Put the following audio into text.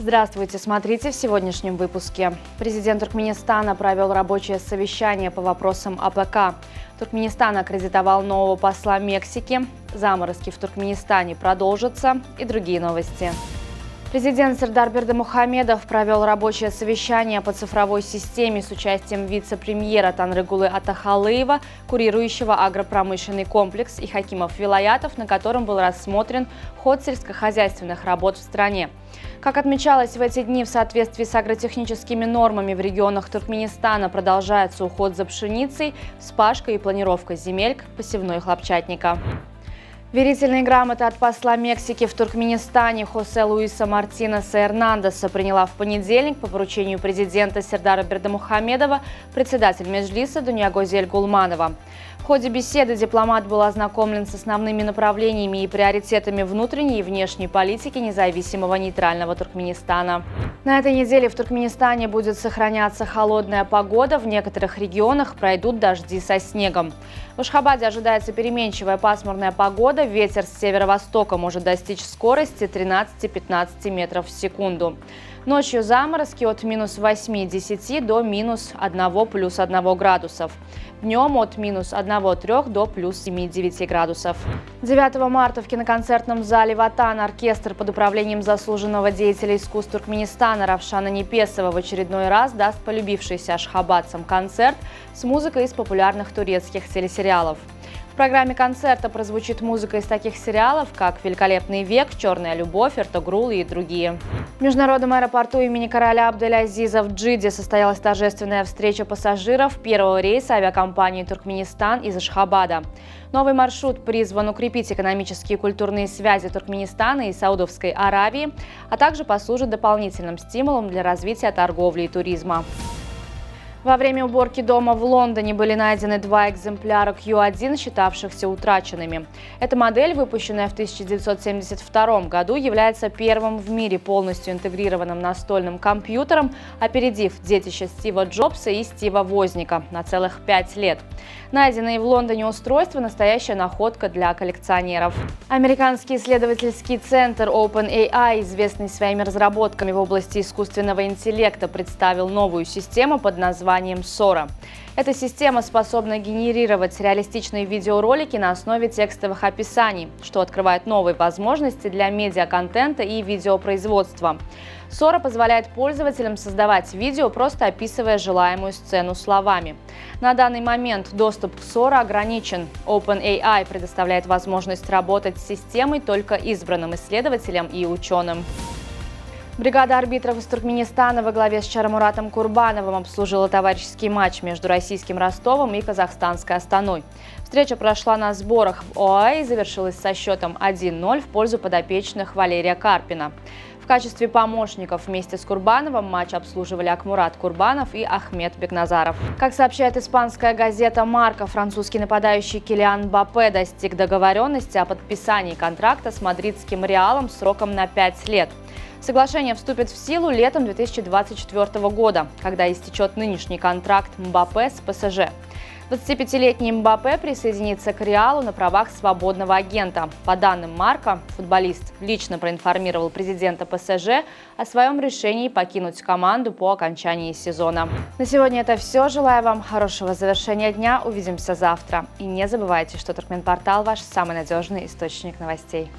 Здравствуйте, смотрите в сегодняшнем выпуске. Президент Туркменистана провел рабочее совещание по вопросам АПК. Туркменистан аккредитовал нового посла Мексики. Заморозки в Туркменистане продолжатся и другие новости. Президент Сердар Бердымухамедов провел рабочее совещание по цифровой системе с участием вице-премьера Танрыгулы Атахалыева, курирующего агропромышленный комплекс, и хакимов вилаятов, на котором был рассмотрен ход сельскохозяйственных работ в стране. Как отмечалось в эти дни, в соответствии с агротехническими нормами в регионах Туркменистана продолжается уход за пшеницей, вспашка и планировка земель к посевной хлопчатника. Верительные грамоты от посла Мексики в Туркменистане Хосе Луиса Мартинеса Эрнандеса приняла в понедельник по поручению президента Сердара Бердымухамедова председатель Меджлиса Дуньягозель Гулманова. В ходе беседы дипломат был ознакомлен с основными направлениями и приоритетами внутренней и внешней политики независимого нейтрального Туркменистана. На этой неделе в Туркменистане будет сохраняться холодная погода, в некоторых регионах пройдут дожди со снегом. В Ашхабаде ожидается переменчивая пасмурная погода, ветер с северо-востока может достичь скорости 13-15 метров в секунду. Ночью заморозки от минус 8-10 до минус 1 плюс 1 градусов. Днем от минус 1-3 до плюс 7-9 градусов. 9 марта в киноконцертном зале «Ватан» оркестр под управлением заслуженного деятеля искусств Туркменистана Равшана Непесова в очередной раз даст полюбившийся ашхабадцам концерт с музыкой из популярных турецких телесериалов. В программе концерта прозвучит музыка из таких сериалов, как «Великолепный век», «Черная любовь», «Эртогрул» и другие. В международном аэропорту имени короля Абдель-Азиза в Джиде состоялась торжественная встреча пассажиров первого рейса авиакомпании «Туркменистан» из Ашхабада. Новый маршрут призван укрепить экономические и культурные связи Туркменистана и Саудовской Аравии, а также послужит дополнительным стимулом для развития торговли и туризма. Во время уборки дома в Лондоне были найдены 2 экземпляра Q1, считавшихся утраченными. Эта модель, выпущенная в 1972 году, является первым в мире полностью интегрированным настольным компьютером, опередив детище Стива Джобса и Стива Возника на целых 5 лет. Найденные в Лондоне устройства – настоящая находка для коллекционеров. Американский исследовательский центр OpenAI, известный своими разработками в области искусственного интеллекта, представил новую систему под названием Sora. Эта система способна генерировать реалистичные видеоролики на основе текстовых описаний, что открывает новые возможности для медиаконтента и видеопроизводства. Sora позволяет пользователям создавать видео, просто описывая желаемую сцену словами. На данный момент доступ к Sora ограничен. OpenAI предоставляет возможность работать с системой только избранным исследователям и ученым. Бригада арбитров из Туркменистана во главе с Чарамуратом Курбановым обслужила товарищеский матч между российским Ростовом и казахстанской Астаной. Встреча прошла на сборах в ОАЭ и завершилась со счетом 1-0 в пользу подопечных Валерия Карпина. В качестве помощников вместе с Курбановым матч обслуживали Акмурат Курбанов и Ахмед Бекназаров. Как сообщает испанская газета «Марка», французский нападающий Килиан Мбаппе достиг договоренности о подписании контракта с мадридским Реалом сроком на 5 лет. Соглашение вступит в силу летом 2024 года, когда истечет нынешний контракт Мбаппе с ПСЖ. 25-летний Мбаппе присоединится к Реалу на правах свободного агента. По данным Марка, футболист лично проинформировал президента ПСЖ о своем решении покинуть команду по окончании сезона. На сегодня это все. Желаю вам хорошего завершения дня. Увидимся завтра. И не забывайте, что Туркменпортал – ваш самый надежный источник новостей.